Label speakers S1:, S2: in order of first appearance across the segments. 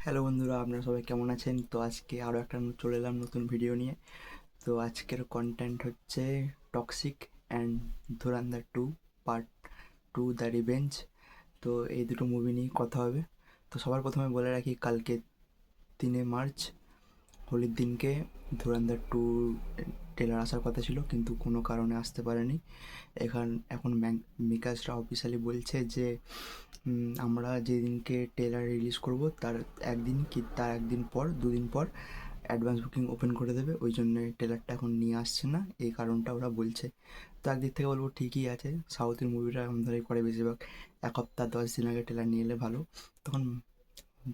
S1: Hello বন্ধুরা, আপনারা সবাই কেমন আছেন? তো আজকে আরও একটা চলে এলাম নতুন ভিডিও নিয়ে। তো আজকের কন্টেন্ট হচ্ছে toxic and Dhurandhar 2 part 2 the revenge. তো এই দুটো মুভি নিয়ে কথা হবে। তো সবার প্রথমে বলে রাখি, কালকে 3 মার্চ হোলির দিনকে ধুরন্ধর 2 ট্রেলার আসার কথা ছিল, কিন্তু কোনো কারণে আসতে পারেনি। এখন মেকার্সরা অফিসিয়ালি বলছে যে আমরা যেদিনকে ট্রেলার রিলিজ করব তার একদিন কি তার একদিন পর 2 দিন পর অ্যাডভান্স বুকিং ওপেন করে দেবে। ওই জন্যে ট্রেলারটা এখন নিয়ে আসছে না, এই কারণটা ওরা বলছে। তো একদিক থেকে বলবো ঠিকই আছে, সাউথের মুভিটা এরকম ধরেই করে বেশিরভাগ। 1 সপ্তাহ 10 দিন আগে ট্রেলার নিয়ে এলে ভালো, তখন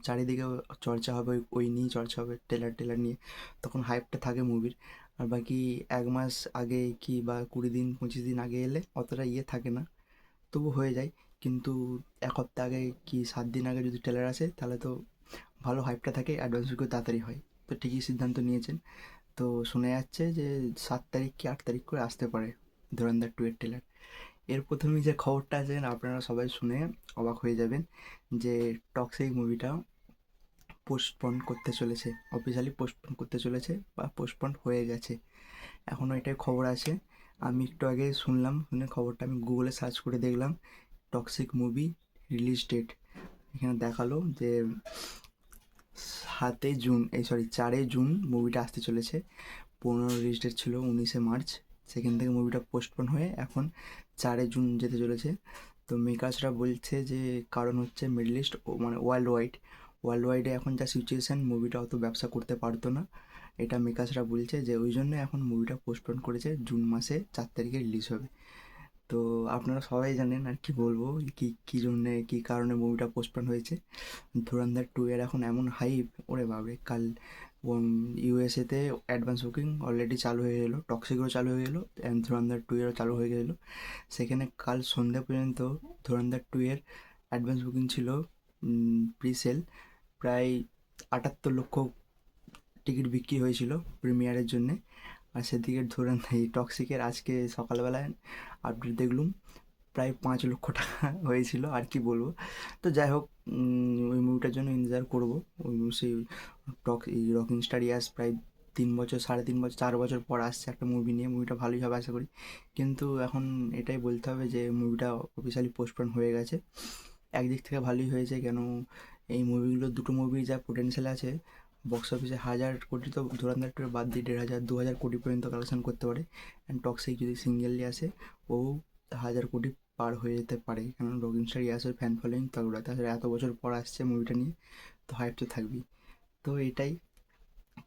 S1: চারিদিকে চর্চা হবে, ওই নিয়েই চর্চা হবে, ট্রেলার নিয়ে। তখন হাইপটা থাকে মুভির। আর বাকি 1 মাস আগে কি বা 20 দিন 25 দিন আগে এলে অতটা থাকে না, তবু হয়ে যায়। কিন্তু 1 সপ্তাহ আগে কি 7 দিন আগে যদি ট্রেলার আসে তাহলে তো ভালো হাইপটা থাকে, অ্যাডভান্স বুকিং তাড়াতাড়ি হয়। তো ঠিকই সিদ্ধান্ত নিয়েছেন। তো শোনা যাচ্ছে যে 7 তারিখ কি 8 তারিখ করে আসতে পারে ধুরন্ধর 2 এর ট্রেলার। এর প্রথমেই যে খবরটা আছে আপনারা সবাই শুনে অবাক হয়ে যাবেন, যে টক্সিক মুভিটা পোস্টপন্ড করতে চলেছে, অফিসিয়ালি পোস্টপন্ড করতে চলেছে বা পোস্টপন্ড হয়ে গেছে। এখনও এটাই খবর আছে। আমি একটু আগে শুনলাম, শুনে খবরটা আমি গুগলে সার্চ করে দেখলাম টক্সিক মুভি রিলিজ ডেট। এখানে দেখালো যে 7 জুন, 4 জুন মুভিটা আসতে চলেছে। 15 রিলিজ ডেট ছিল 19 মার্চ, সেখান থেকে মুভিটা পোস্টপোন হয়ে এখন 4 জুন যেতে চলেছে। তো মেকার্সরা বলছে যে কারণ হচ্ছে মিডল ইস্ট, মানে ওয়ার্ল্ড ওয়াইডে এখন যা সিচুয়েশান, মুভিটা অত ব্যবসা করতে পারতো না। এটা মেকার্সরা বলছে যে ওই জন্য এখন মুভিটা পোস্টপোন করেছে, জুন মাসে 4 তারিখে রিলিজ হবে। তো আপনারা সবাই জানেন, আর কি বলবো, কী জন্যে কী কারণে মুভিটা পোস্টপোন হয়েছে। ধুরন্ধর 2 এর এখন এমন হাইপ, ওরে বাবরে! কাল ইউএসএতে অ্যাডভান্স বুকিং অলরেডি চালু হয়ে গেলো, টক্সিকও চালু হয়ে গেলো অ্যান্ড ধুরন্ধর 2 এরও চালু হয়ে গেলো। সেখানে কাল সন্ধ্যা পর্যন্ত ধুরন্ধর 2 এর অ্যাডভান্স বুকিং ছিল, প্রি সেল প্রায় 78 লক্ষ টিকিট বিক্রি হয়েছিল প্রিমিয়ারের জন্যে। আর সেদিকে ধরুন এই টক্সিকের আজকে সকালবেলায় আপডেট দেখলুম প্রায় 5 লক্ষ টাকা হয়েছিল, আর কি বলবো। তো যাই হোক, ওই মুভিটার জন্য ইন্তজার করবো। ওই সেই এই রকিং স্টার ইয়াস প্রায় 3 বছর, 3.5 বছর, 4 বছর পর আসছে একটা মুভি নিয়ে। মুভিটা ভালোই হবে আশা করি। কিন্তু এখন এটাই বলতে হবে যে মুভিটা অফিসিয়ালি পোস্টপোন হয়ে গেছে। একদিক থেকে ভালোই হয়েছে, কেন এই মুভিগুলো, দুটো মুভি যা পোটেনশিয়াল আছে বক্স অফিসে 1,000 কোটি, তো ধুরন্ধর 2 বাদ দিয়ে 1,500 2,000 কোটি পর্যন্ত কালেকশন করতে পারে। অ্যান্ড টক্সিক যদি সিঙ্গেললি আসে, ও 1,000 কোটি পার হয়ে যেতে পারে, কারণ রকিং স্টার ইয়াসের ফ্যান ফলোয়িং তগড়া। তাছাড়া এত বছর পর আসছে মুভিটা নিয়ে, তো হাইপ তো থাকবেই। তো এটাই।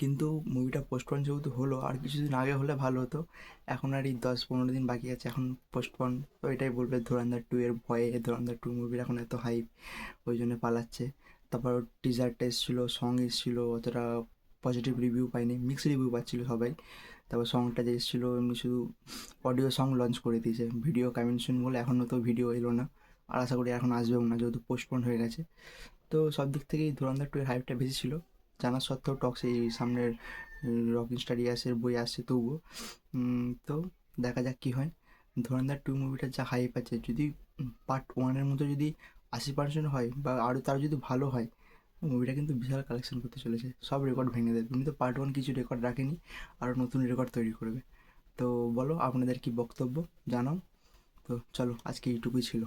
S1: কিন্তু মুভিটা পোস্টপন যেহেতু হলো, আর কিছুদিন আগে হলে ভালো হতো। এখন আর এই 10-15 দিন বাকি আছে, এখন পোস্টপন। তো এটাই বলবে, ধুরন্ধর 2 এর ভয়ে, ধুরন্ধর 2 মুভির এখন এত হাইপ, ওই জন্য পালাচ্ছে। তারপর টিজারটা এসেছিলো, সং এসেছিলো, অতটা পজিটিভ রিভিউ পাইনি, মিক্স রিভিউ পাচ্ছিলো সবাই। তারপর সংটা যে এসেছিলো এমনি শুধু অডিও সং লঞ্চ করে দিয়েছে, ভিডিও কামিং সুন বলে এখনও তো ভিডিও এলো না। আর আশা করি এখন আসবেও না, যেহেতু পোস্টপন্ড হয়ে গেছে। তো সব দিক থেকেই ধুরন্ধর 2 এর হাইপটা বেশি ছিল। জানা সত্ত্বেও টক্স এই সামনের রকিং স্টার ইয়াসের বই আসছে তবুও। তো দেখা যাক কী হয়। ধুরন্ধর 2 মুভিটার যা হাইপ আছে, যদি পার্ট 1 এর মতো যদি 80% হয় বা আরও তার যদি ভালো হয়, মুভিটা কিন্তু বিশাল কালেকশন করতে চলেছে, সব রেকর্ড ভেঙে দেবে। তুমি তো পার্ট 1 কিছু রেকর্ড রাখেনি, আরও নতুন রেকর্ড তৈরি করবে। তো বলো আপনাদের কি বক্তব্য, জানাও। তো চলো, আজকে এইটুকুই ছিল।